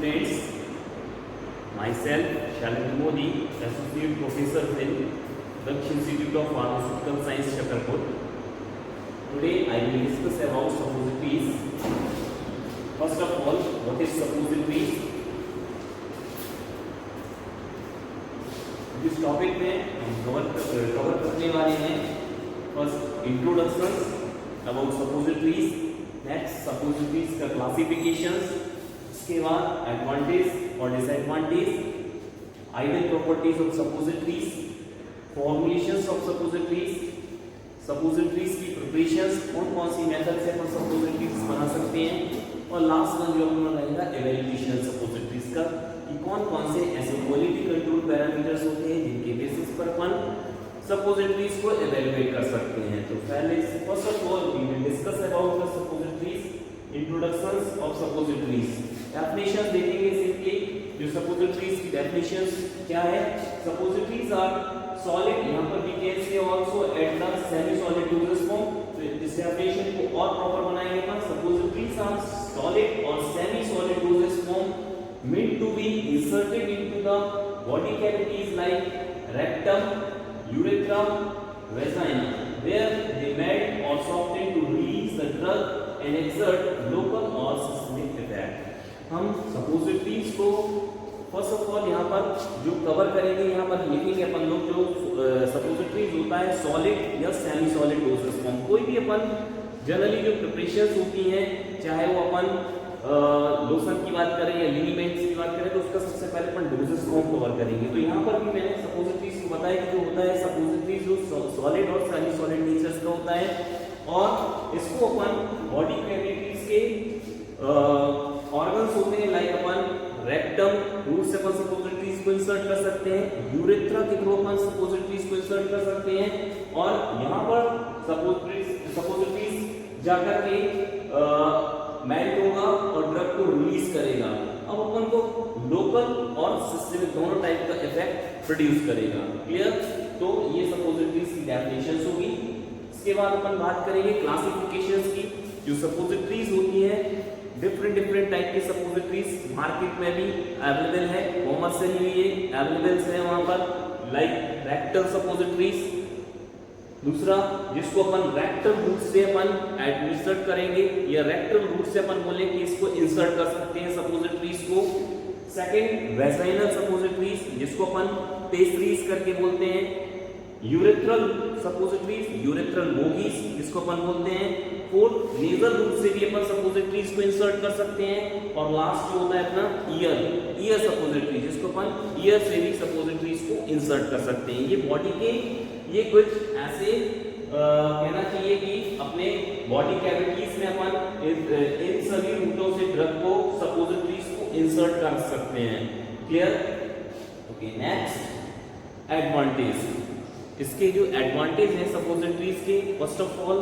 students, myself Shalini Modi, Associate Professor in Daksh Institute of Pharmaceutical Science, Shakarpur. Today I will discuss about suppositories. First of all, what is suppositories? इस topic में हम cover करने वाले हैं first introduction about suppositories, next suppositories का classifications, इसके बाद advantage और disadvantage, ideal properties of suppositories, formulations of suppositories, suppositories की प्रिपरेशंस, कौन सी मेथड से हम सपोजिटरीज बना सकते हैं, और लास्ट वन जो अपना रहेगा इवैल्यूएशन सपोजिटरीज का कि कौन से ऐसे क्वालिटी कंट्रोल पैरामीटर्स होते हैं जिनके बेसिस पर अपन सपोजिटरीज को इवैल्यूएट कर सकते हैं। तो पहले first of all we will discuss about the suppositories, introductions of suppositories. Definition देखेंगे सिंपली, जो सपोजिटरीज की डेफिनेशंस क्या है। सपोजिटरीज आर सॉलिड, यहां पर we can say also at the semi solid dosage form. तो इस डेफिनेशन को और प्रॉपर बनाएंगे अपन। सपोजिटरीज आर सॉलिड और semi solid dosage form meant to be inserted into the body cavities like rectum, urethra, vagina, where they melt or soften to release the drug and exert local or systemic effect। हम suppositories को first of all यहाँ पर जो cover करेंगे, यहाँ पर लिखेंगे अपन लोग जो सपोजिटरीज होता है सॉलिड या सेमी सॉलिड डोसेज फॉर्म। कोई भी अपन जनरली जो प्रिपरेशंस होती हैं, चाहे वो अपन लोशन की बात करें या लिनीमेंट्स की बात करें, तो उसका सबसे पहले अपन डोजेस फॉर्म कवर करेंगे। तो यहाँ पर भी मैंने सपोजिटरीज को बताया कि जो होता है सपोजिटरीज जो सॉलिड और सेमी सॉलिड नेचर्स का होता है, और इसको अपन बॉडी कैविटीज के ऑर्गन्स होते हैं लाइक अपन रेक्टम रूट से अपन सपोजिटरीज को इंसर्ट कर सकते हैं, यूरेथ्रा के थ्रू अपन सपोजिटरीज को इंसर्ट कर सकते हैं, और यहाँ पर सपोजिटरीज जाकर के मेल्ट होगा और ड्रग को रिलीज करेगा। अब अपन को लोकल और सिस्टमिक दोनों टाइप का इफेक्ट प्रोड्यूस करेगा। क्लियर? तो ये सपोजिटरीज की डेफिनेशंस होगी। इसके बाद अपन बात करेंगे क्लासिफिकेशंस की। जो सपोजिटरीज होती है, डिफरेंट टाइप के सपोजिटरीज मार्केट में भी अवेलेबल है, कॉमर्शियली भी ये अवेलेबल है वहां पर, लाइक रेक्टल सपोजिटरीज। दूसरा जिसको अपन रेक्टल रूट से अपन एडमिनिस्ट्रेट करेंगे या रेक्टल रूट से अपन बोले कि इसको इंसर्ट कर सकते हैं सपोजिटरीज को। सेकंड वेजाइनल सपोजिटरीज जिसको अपन पेस्ट्रीज करके बोलते हैं। यूरेथ्रल सपोजिटरीज, यूरेथ्रल बोगीज जिसको अपन बोलते हैं। फोर्थ नेजल रूट से भी अपन सपोजिटरीज को इंसर्ट कर सकते हैं। और लास्ट जो होता है अपना ईयर सपोजिटरी जिसको अपन ईयर से भी सपोजिटरीज को इंसर्ट कर सकते हैं। ये बॉडी के ये कुछ ऐसे कहना चाहिए कि अपने बॉडी कैविटीज में अपन इन सभी रूटों से ड्रग को सपोजिटरीज को इंसर्ट कर सकते हैं। क्लियर? Okay, next advantage. इसके जो एडवांटेज है सपोजिटरीज के, फर्स्ट ऑफ ऑल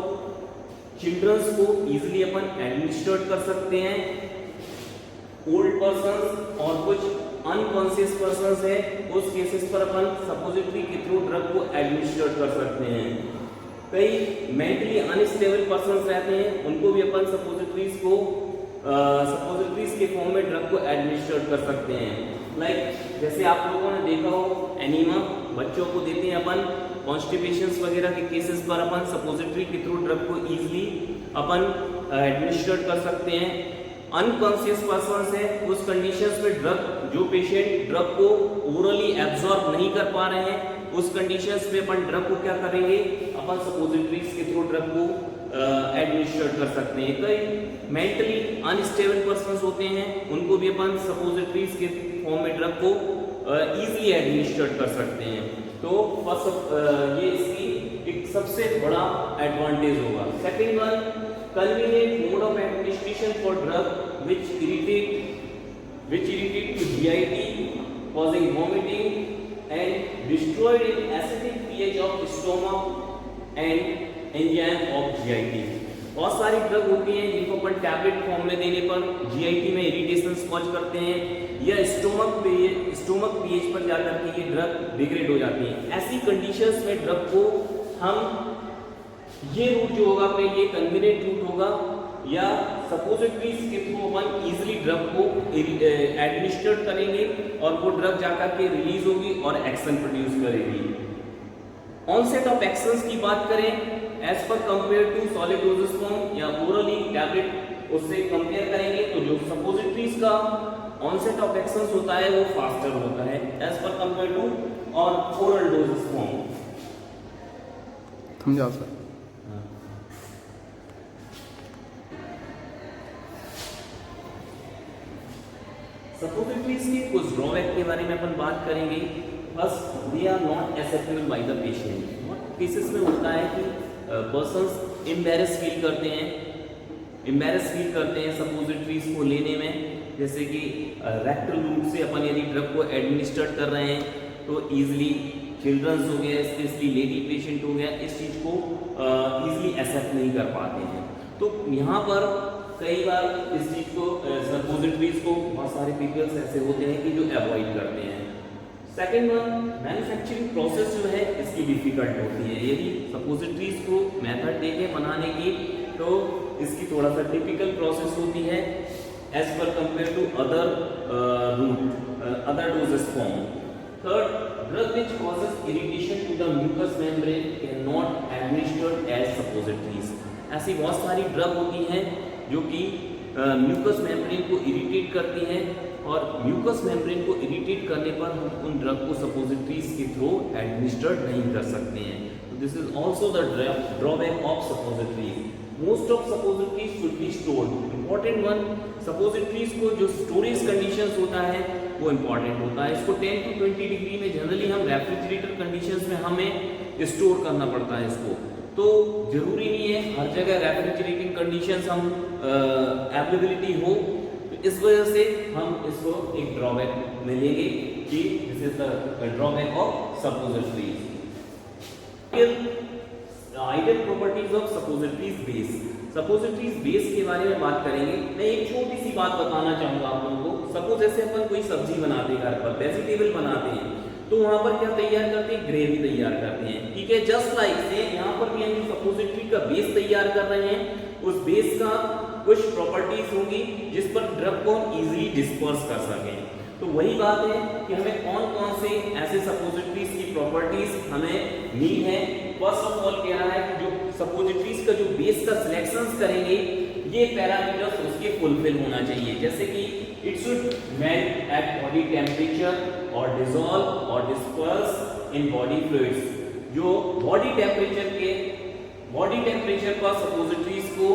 चिल्ड्रंस को इजीली अपन एडमिनिस्ट्रेट कर सकते हैं। ओल्ड पर्सन्स और कुछ अनकॉन्शियस पर्सन्स है, उस केसेस पर अपन सपोजिटरी के थ्रू ड्रग को एडमिनिस्ट्रेट कर सकते हैं। कई मेंटली अनस्टेबल पर्सन्स रहते हैं, उनको भी अपन सपोजिटरीज के फॉर्म में ड्रग को एडमिनिस्ट्रेट कर सकते हैं। लाइक जैसे आप लोगों ने देखा हो एनीमा बच्चों को देते हैं अपन, कॉन्स्टिपेशंस वगैरह के केसेस पर अपन सपोजिटरी के थ्रू ड्रग को इजीली अपन एडमिनिस्ट्रेट कर सकते हैं। अनकॉन्शियस पर्सन्स है, उस कंडीशंस में ड्रग जो पेशेंट ड्रग को ओरली एब्जॉर्ब नहीं कर पा रहे हैं, उस कंडीशंस में अपन ड्रग को क्या करेंगे, अपन सपोजिटरीज के थ्रू ड्रग को एडमिनिस्ट्रेट कर सकते हैं। कई मेंटली अनस्टेबल पर्सन्स होते हैं, उनको भी अपन सपोजिटरीज के फॉर्म में ड्रग को इजीली एडमिनिस्ट्रेट कर सकते हैं। तो फर्स्ट ये इसकी एक सबसे बड़ा एडवांटेज होगा। Second one, convenient mode of administration for drug which irritate to GIT, causing vomiting and destroyed in acidic pH of stomach and enzyme of GIT। बहुत सारी ड्रग होती हैं जिनको अपन टैबलेट फॉर्म में देने पर GIT में इरिटेशन कॉज करते हैं या स्टोमक पीएच पर जाकर के ये ड्रग डिग्रेड हो जाती हैं। ऐसी कंडीशंस में ड्रग को हम ये रूट जो होगा अपने ये कन्वीनियंट रूट होगा या सपोजिटरीज के थ्रू अपन इजीली ड्रग को एडमिनिस्ट्रेट करेंगे और वो ड्रग जाकर के रिलीज होगी और एक्शन प्रोड्यूस करेगी। ऑनसेट ऑफ एक्शंस की बात करें as per compare to solid dosages form या ओरली टैबलेट, उससे कंपेयर करेंगे तो जो सपोजिटरीज का ऑनसेट ऑफ एक्शंस होता है वो फास्टर होता है एज पर कंपेयर टू और ओरल डोजेज फॉर्म। समझाओ सर। सपोजिटरीज के कुछ ड्रॉबैक के बारे में अपन बात करेंगे। First, they are not acceptable by the patient. Cases में होता है कि पर्सन्स एम्बैरेस फील करते हैं सपोजिटरीज को लेने में, जैसे कि रेक्टल रूट से अपन यदि ड्रग को एडमिनिस्ट्रेट कर रहे हैं तो इजीली चिल्ड्रंस हो गया, स्पेशली लेडी पेशेंट हो गया, इस चीज को इजीली एक्सेप्ट नहीं कर पाते हैं। तो यहाँ पर कई बार इस चीज को सपोजिटरीज को बहुत सारे पीपल्स ऐसे होते हैं कि जो अवॉइड करते हैं। सेकेंड वन, मैन्युफैक्चरिंग प्रोसेस जो है इसकी डिफिकल्ट होती है। यदि सपोजिटरीज को मेथड देके बनाने की तो इसकी थोड़ा सा डिफिकल्ट प्रोसेस होती है as per compare to other dosages form. Third, drug which causes irritation to the mucous membrane cannot administered as suppositories। ऐसी बहुत सारी ड्रग होती हैं जो कि म्यूकस मेम्ब्रेन को इरिटेट करती हैं और म्यूकस मेम्ब्रेन को इरिटेट करने पर हम उन ड्रग को सपोजिटरीज के थ्रू एडमिनिस्ट्रेट नहीं कर सकते हैं। तो this is also the drawback of suppositories. Most of suppositories should be stored. Important one, suppositories को जो स्टोरेज कंडीशंस होता है वो इंपॉर्टेंट होता है। इसको 10 to 20 डिग्री में जनरली हम रेफ्रिजरेटर कंडीशंस में हमें स्टोर करना पड़ता है इसको। तो जरूरी नहीं है हर जगह रेफ्रिजरेटिंग कंडीशंस हम अवेलेबिलिटी हो, तो इस वजह से हम इसको एक ड्रॉबैक में लेंगे कि this is the drawback of suppositories. Ideal properties of suppositories base. Suppositories base के बारे में बात करेंगे। मैं एक छोटी सी बात बताना चाहूंगा आप लोगों को। सपोज जैसे अपन कोई सब्जी बनाते हैं, घर पर वेजिटेबल बनाते हैं, तो वहां पर क्या तैयार करते हैं? ग्रेवी तैयार करते हैं, ठीक है। जस्ट लाइक से यहाँ पर भी हम सपोजिटरी का बेस तैयार कर रहे हैं। उस बेस का कुछ प्रॉपर्टीज होंगी जिस पर ड्रग को हम इजीली डिस्पर्स कर सकें। तो वही बात है कि हमें कौन कौन से ऐसे सपोजिटरीज की प्रॉपर्टीज हमें नीड है। फर्स्ट ऑफ ऑल कह रहा है कि जो सपोजिटरीज का जो बेस का सिलेक्शंस करेंगे ये पैरामीटर्स उसके फुलफिल होना चाहिए, जैसे कि it should melt eight body temperature और डिसॉल्व और डिस्पर्स इन बॉडी फ्लूइड्स। जो बॉडी टेम्परेचर पर सपोजिटरीज को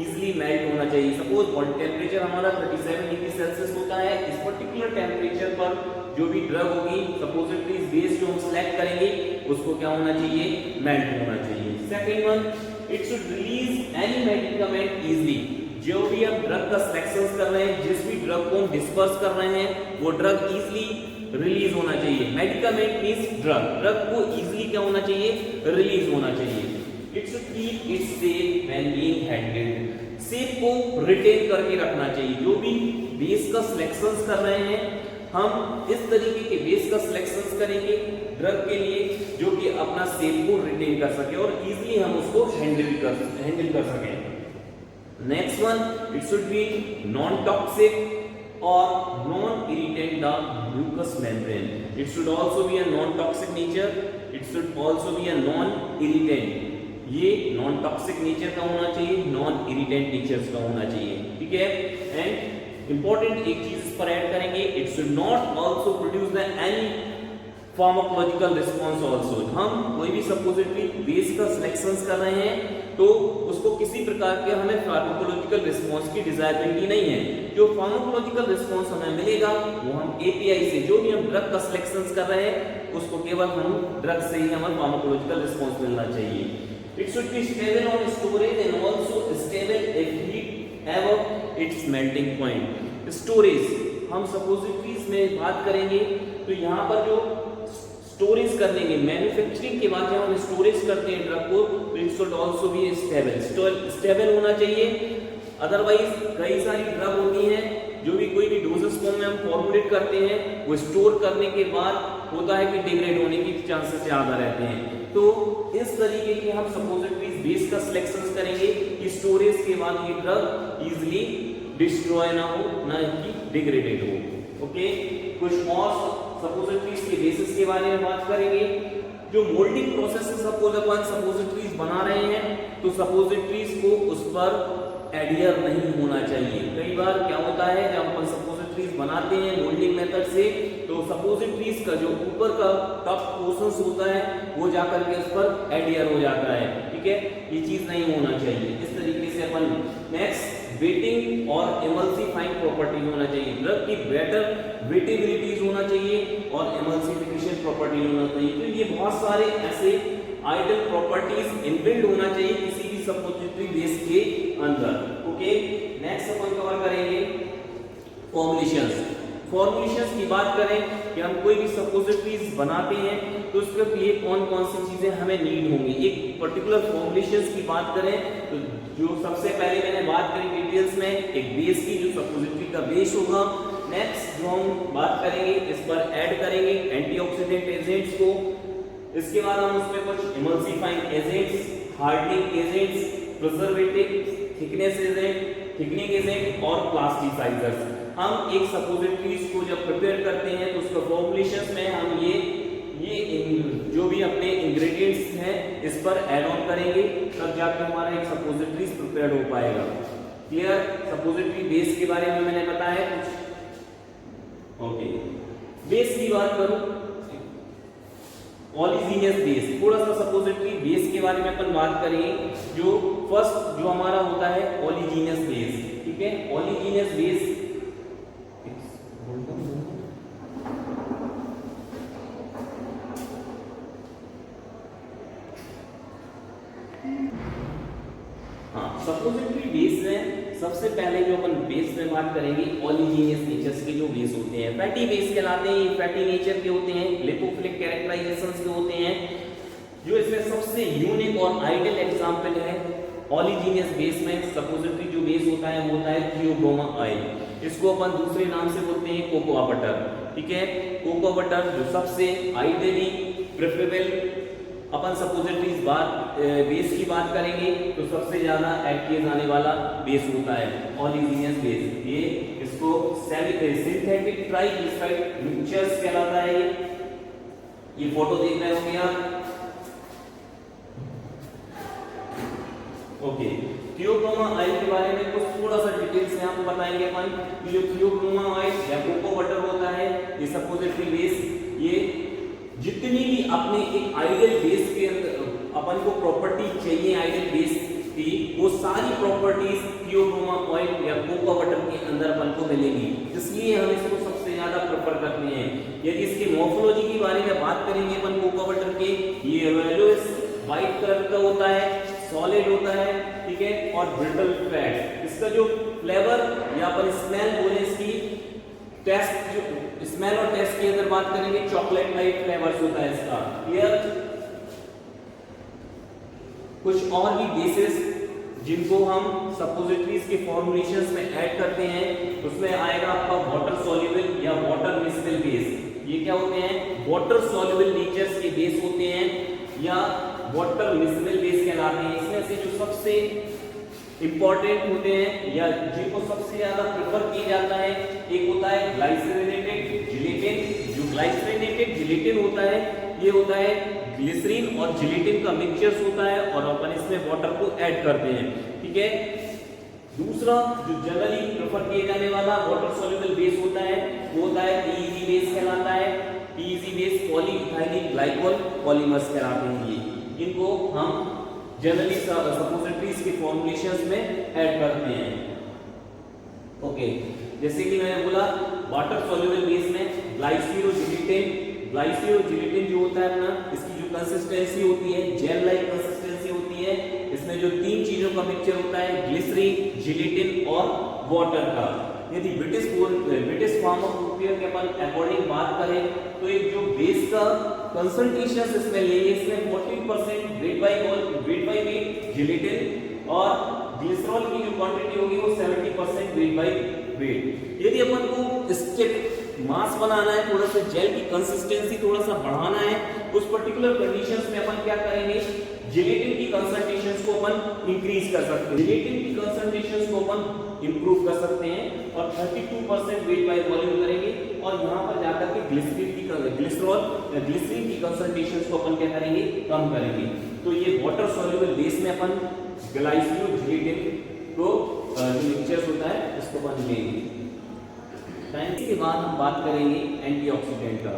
इजीली मेल्ट होना चाहिए। सपोज बॉडी टेम्परेचर हमारा 37 डिग्री सेल्सियस होता है, इस पर्टिकुलर टेम्परेचर पर जो भी ड्रग होगी सपोजिटरीज बेस जो हम सिलेक्ट करेंगे उसको क्या होना चाहिए? मेल्ट होना चाहिए। Second one, it should release any medicament easily. जो भी हम ड्रग का सिलेक्शन कर रहे हैं, जिस भी ड्रग को हम डिस्पर्स कर रहे हैं, वो ड्रग इजीली रिलीज होना चाहिए। मेडिकामेंट मींस ड्रग को इजीली क्या होना चाहिए? रिलीज होना चाहिए। It should keep its safe when being handled. Safe को रिटेन करके रखना चाहिए। जो भी बेस का सिलेक्शंस कर रहे हैं हम इस तरीके के बेस का सिलेक्शंस करेंगे ड्रग के लिए जो कि अपना सेफ को रिटेन कर सके और इजीली हम उसको हैंडल कर सकें। Next one, it should be non toxic और non irritate the mucous membrane. It should also be a non toxic nature, it should also be a non irritant. ये नॉन टॉक्सिक नेचर का होना चाहिए, non irritant nature का होना चाहिए, ठीक है। एंड इंपॉर्टेंट एक चीज इस पर ऐड करेंगे, it should not also produce the any pharmacological response also. हम कोई भी सपोजिटरी बेस का सिलेक्शंस कर रहे हैं तो उसको किसी प्रकार के हमें फार्माकोलॉजिकल रिस्पांस की डिजायरेबिलिटी नहीं है। जो फार्माकोलॉजिकल रिस्पांस हमें मिलेगा वो हम एपीआई से, जो भी हम ड्रग का सिलेक्शंस कर रहे हैं उसको केवल हम ड्रग से ही हमें फार्माकोलॉजिकल रिस्पांस मिलना चाहिए। It should be stable on storage and also stable if heat above it's melting point. Storage हम सपोजिटरीज में बात करेंगे तो यहाँ पर जो स्टोरेज करने के मैन्युफैक्चरिंग के बाद जब हम स्टोरेज करते हैं ड्रग को तो it should also be stable होना चाहिए। अदरवाइज कई सारी ड्रग होती हैं जो भी कोई भी डोजेस फॉर्म में हम फॉर्मुलेट करते हैं वो स्टोर करने के बाद होता है कि डिग्रेड होने की चांसेस ज्यादा रहते हैं। तो इस तरीके के हम सपोजिटरीज बेस का सिलेक्शन करेंगे कि स्टोरेज के बाद ये ड्रग इजीली डिस्ट्रॉय ना हो, ना कि डिग्रेडेड हो। ओके, कुछ और सपोजिटरीज के बेसिस के बारे में बात करेंगे। जो मोल्डिंग प्रोसेस से सपोज अपन सपोजिटरीज बना रहे हैं तो सपोजिटरीज को उस पर एडियर नहीं होना चाहिए। कई बार क्या होता है जब अपन सपोजिटरीज बनाते हैं मोल्डिंग मेथड से तो सपोजिटरीज का जो ऊपर का टॉप पोर्शन होता है वो जाकर के उस पर एडियर हो जाता है। ठीक है, ये चीज नहीं होना चाहिए। इस तरीके से अपन नेक्स्ट वेटिंग और एमल्सिफाइंग प्रॉपर्टी होना चाहिए। ड्रग की बेटर वेटेबिलिटीज होना चाहिए और एमल्सिफिकेशन प्रॉपर्टी होना चाहिए। तो ये बहुत सारे ऐसे आइडल प्रॉपर्टीज इनबिल्ड होना चाहिए किसी भी सपोजिटरी बेस के अंदर। ओके, नेक्स्ट अपन कवर करेंगे फॉर्मुलेशंस। फॉर्मुलेशंस की बात करें कि हम कोई भी सपोजिटरीज बनाते हैं तो उसके लिए कौन कौन सी चीजें हमें नीड होंगी। एक पर्टिकुलर फॉर्मुलेशंस की बात करें तो जो सबसे पहले मैंने बात करी डिटेल्स में एक बेस की, जो सपोजिटरी का बेस होगा। नेक्स्ट जो हम बात करेंगे इस पर ऐड करेंगे एंटीऑक्सीडेंट एजेंट्स को। इसके बाद हम उसमें कुछ emulsifying agents, hardening agents, preservative, thickness agent, thickening agent और प्लास्टिसाइजर्स। हम एक सपोजिटरीज को जब प्रिपेयर करते हैं तो उसका फॉर्मुलेशंस में हम ये जो भी अपने इंग्रेडिएंट्स हैं इस पर ऐड ऑन करेंगे, तब जाकर हमारा एक सपोजिटरीज प्रिपेयर हो पाएगा। क्लियर? सपोजिटरी बेस के बारे में मैंने बताया कुछ। ओके, बेस की बात करूं, पॉलीजीनियस बेस, थोड़ा सा सपोजिटरी बेस के बारे में अपन बात करेंगे। जो फर्स्ट जो हमारा होता है पॉलीजीनियस बेस। ठीक है, पॉलीजीनियस बेस सपोजिटरी बेस में सबसे पहले जो अपन बेस में बात करेंगे पॉलीजीनियस नेचर्स के जो बेस होते हैं, फैटी बेस कहलाते हैं। ये फैटी नेचर के होते हैं, लिपोफिलिक कैरेक्टराइजेशंस के होते हैं। जो इसमें सबसे यूनिक और आइडियल एग्जांपल है पॉलीजीनियस बेस में सपोजिटरी जो बेस होता है वो होता है थियोब्रोमा ऑयल। इसको अपन दूसरे नाम से बोलते हैं कोकोआ बटर। ठीक है, कोकोआ बटर जो सबसे आइडियली प्रेफरेबल अपन सपोजिटरीज बेस की बात करेंगे तो सबसे ज्यादा ऐड किए जाने वाला बेस होता है पॉलीजीनियस बेस। ये इसको सिंथेटिक ट्राइग्लिसराइड मिक्सचर्स कहलाता है। ये फोटो देख रहे होंगे आप। ओके, थियोब्रोमा ऑयल के बारे में कुछ थोड़ा सा डिटेल से आपको बताएंगे अपन। जो थियोब्रोमा ऑयल या कोको बटर होता है ये सपोजिटरी बेस, ये जितनी भी अपने एक आइडियल बेस के अंदर अपन को प्रॉपर्टी चाहिए आइडियल बेस की, वो सारी प्रॉपर्टीज थियोब्रोमा ऑयल या कोको बटर के अंदर अपन को मिलेंगी। इसलिए हम इसको सबसे ज्यादा प्रेफर करते हैं। यदि इसकी मॉर्फोलॉजी के बारे में बात करेंगे अपन कोको बटर के, ये येलोइश व्हाइट कलर का होता है, सॉलिड होता है। ठीक है, और ब्रिटल फैट। इसका जो फ्लेवर या अपन स्मेल बोले, इसकी टेस्ट, जो स्मेल और टेस्ट की अगर बात करेंगे चॉकलेट लाइक फ्लेवर्स होता है इसका। क्लियर? कुछ और भी बेसिस जिनको हम सपोजिटरीज के फॉर्मुलेशंस में ऐड करते हैं उसमें आएगा आपका वाटर सॉल्युबल या वाटर मिसबल बेस। ये क्या होते हैं? वाटर सॉल्युबल नेचर्स के बेस होते हैं या वाटर मिसबल बेस कहलाते हैं। इसमें से जो सबसे इंपॉर्टेंट होते हैं या जिनको सबसे ज्यादा प्रेफर किया जाता है, एक होता है ग्लाइसरीनेटेड जिलेटिन। जो ग्लाइसरीनेटेड जिलेटिन होता है ये होता है ग्लिसरीन और जिलेटिन का मिक्सचर्स होता है और अपन इसमें वाटर को ऐड करते हैं। ठीक है, दूसरा जो जनरली प्रेफर किया जाने वाला वाटर सॉल्युबल बेस होता है वो होता है PEG बेस कहलाता है। PEG base polyethylene glycol polymers कहलाते हैं। ये इनको हम जनरली सपोजिटरीज के फॉर्मुलेशंस में ऐड करते हैं। ओके, जैसे कि मैंने बोला वाटर सॉल्युबल बेस में ग्लाइसरीन जो होता है अपना, इसकी जो कंसिस्टेंसी होती है जेल लाइक कंसिस्टेंसी होती है। इसमें जो तीन चीजों का मिक्सचर होता है ग्लिसरीन, जिलेटिन और वाटर का। यदि ब्रिटिश फार्माकोपिया के अपन अकॉर्डिंग बात करें तो एक जो बेस का कंसंट्रेशन इसमें लेंगे, इसमें 40% वेट बाय वेट जिलेटिन और ग्लिसरॉल की जो क्वांटिटी होगी वो 70% वेट बाय वेट। यदि अपन को स्टेप मास बनाना है, थोड़ा सा जेल की कंसिस्टेंसी थोड़ा सा बढ़ाना है, उस पर्टिकुलर कंडीशंस में अपन क्या करेंगे, जिलेटिन की कंसंट्रेशंस को अपन इंक्रीज कर सकते हैं, जिलेटिन की कंसंट्रेशंस को अपन इंप्रूव कर सकते हैं और 32% वेट बाय वॉल्यूम करेंगे और यहाँ पर जाकर के ग्लिसरीन की कंसंट्रेशंस को अपन क्या करेंगे, कम करेंगे। तो ये वाटर सॉल्युबल बेस में अपन ग्लाइसियो जिलेटिन को जो मिक्सचर होता है इसको अपन लेंगे। इसके बाद हम बात करेंगे एंटीऑक्सीडेंट का।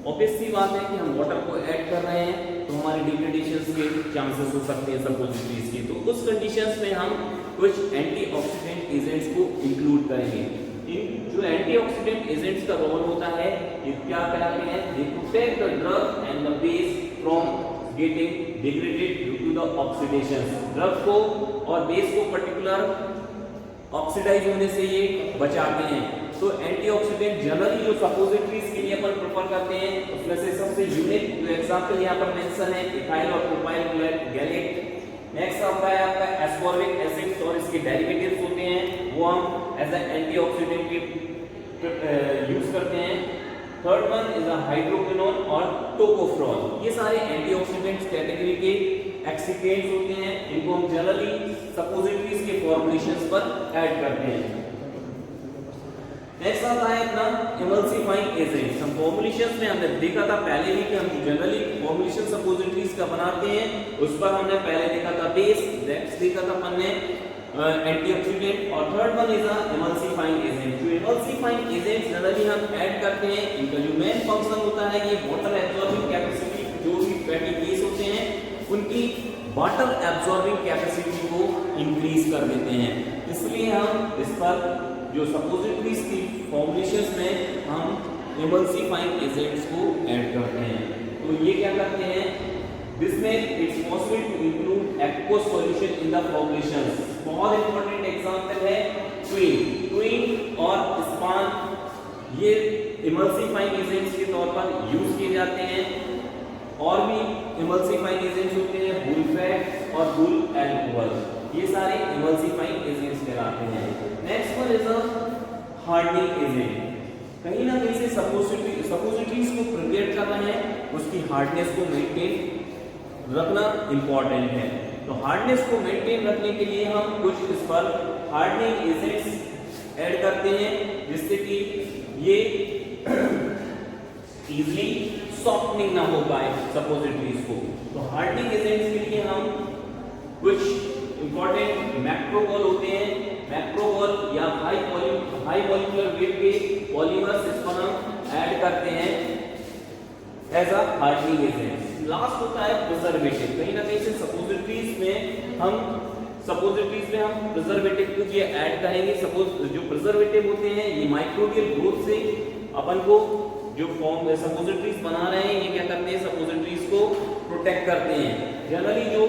ऑब्वियस सी बात है कि हम वाटर को ऐड कर रहे हैं तो हमारे डिग्रेडेशन के चांसेस हो सकते हैं सपोजिटरीज के, तो उस कंडीशंस में हम कुछ एंटीऑक्सीडेंट एजेंट्स को इंक्लूड करेंगे। इन जो एंटीऑक्सीडेंट एजेंट्स का रोल होता है ये क्या कहते हैं, they protect the drug and the base from getting degraded due to the oxidation. Drug को और बेस को पर्टिकुलर ऑक्सीडाइज होने से ये बचाते हैं। तो एंटीऑक्सीडेंट जनरली जो सपोजिटरीज के लिए अपन प्रेफर करते हैं उसमें से सबसे यूनिक जो एग्जांपल यहाँ पर मेंशन है इथाइल और प्रोपाइल गैलेट। नेक्स्ट आता है आपका एस्कॉर्बिक एसिड और इसके डेरिवेटिव्स होते हैं वो हम एज ए एंटीऑक्सीडेंट यूज करते हैं। Third one is a hydroquinone और टोकोफेरॉल। ये सारे एंटीऑक्सीडेंट्स कैटेगरी के एक्सिपिएंट्स होते हैं, इनको हम जनरली सपोजिटरीज के फॉर्मुलेशंस पर ऐड करते हैं। नेक्स्ट आता है अपना इमल्सिफाइंग एजेंट्स। हम फॉर्मुलेशंस में हमने देखा था पहले ही कि हम जनरली फॉर्मुलेशन सपोजिटरीज का बनाते हैं, उस पर हमने पहले देखा था बेस, नेक्स्ट देखा था हमने एंटीऑक्सीडेंट और third one is emulsifying agent. जो इमल्सिफाइंग एजेंट्स जनरली हम ऐड करते हैं इनका जो मेन फंक्शन होता है ये वाटर एब्जॉर्बिंग कैपेसिटी, जो भी फैटी बेस होते हैं उनकी वाटर एब्जॉर्बिंग कैपेसिटी को इंक्रीज कर देते हैं, इसलिए हम इस पर जो सपोजिटरीज की फॉर्मुलेशंस में हम इमल्सिफाइंग एजेंट्स को ऐड करते हैं। तो ये क्या करते हैं, this make its possible to include aqueous solution in the formulations. बहुत इंपॉर्टेंट एग्जांपल है क्वीन और स्पान, ये इमल्सिफाइंग एजेंट्स के तौर पर यूज किए जाते हैं। और भी इमल्सिफाइंग एजेंट्स होते हैं बुल फैट और बुल अल्कोहल, ये सारे इमल्सिफाइंग एजेंट्स कहलाते हैं। Next one is a hardening agent. कहीं ना कहीं से सपोजिटरीज को प्रिपेयर कर रहे हैं, उसकी हार्डनेस को मेंटेन रखना इंपॉर्टेंट है। तो हार्डनेस को मेंटेन रखने के लिए हम कुछ इस पर हार्डनिंग एजेंट्स ऐड करते हैं जिससे कि ये इजीली सॉफ्टनिंग ना हो पाए सपोजिटरीज को। तो हार्डनिंग एजेंट्स के लिए हम कुछ इंपॉर्टेंट मैक्रोगोल होते हैं, मैक्रोगोल या हाई मॉलिक्यूलर वेट के पॉलीमर्स इसको हम ऐड करते हैं as a hardening agent. Last होता है प्रिजर्वेटिव। कहीं ना कहीं से सपोजिटरीज में हम प्रिजर्वेटिव को ये ऐड करेंगे। सपोज जो प्रिजर्वेटिव होते हैं ये माइक्रोबियल ग्रोथ से अपन को जो फॉर्म सपोजिटरीज बना रहे हैं ये क्या करते हैं, सपोजिटरीज को प्रोटेक्ट करते हैं। जनरली जो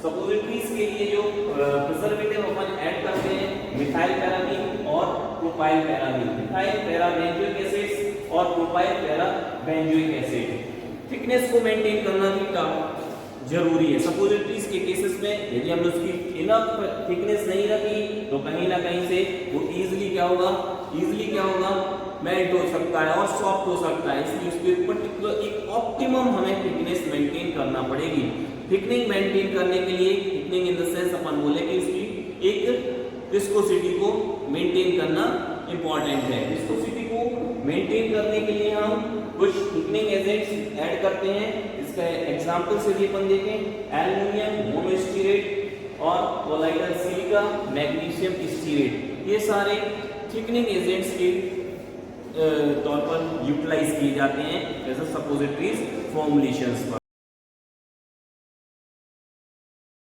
सपोजिटरीज के लिए जो प्रिजर्वेटिव अपन ऐड करते हैं मिथाइल पैरामीन और प्रोपाइल पैरामीन, मिथाइल पैराबेंजोइक एसिड और प्रोपाइल पैराबेंजोइक एसिड। थिकनेस को मेंटेन करना भी जरूरी है सपोजिटरीज के केसेस में। यदि हमने उसकी इनफ थिकनेस नहीं रखी तो कहीं ना कहीं से वो इजीली क्या होगा मेल्ट हो सकता है और सॉफ्ट हो सकता है, इसलिए उसके पर्टिकुलर एक ऑप्टिमम हमें थिकनेस मेंटेन करना पड़ेगी। थिकनिंग मेंटेन करने के लिए, थिकनिंग इन द सेंस अपन बोले कि उसकी एक विस्कोसिटी को मेंटेन करना इंपॉर्टेंट है। विस्कोसिटी को मेंटेन करने के लिए हम कुछ थिकनिंग एजेंट्स ऐड करते हैं। इसका एग्जांपल से भी अपन देखें, एल्युमिनियम मोनोस्टीरेट और कोलाइडल सिलिका मैग्नीशियम स्टीरेट, ये सारे थिकनिंग एजेंट्स के तौर पर यूटिलाइज किए जाते हैं जैसे सपोजिटरीज फॉर्मुलेशंस पर।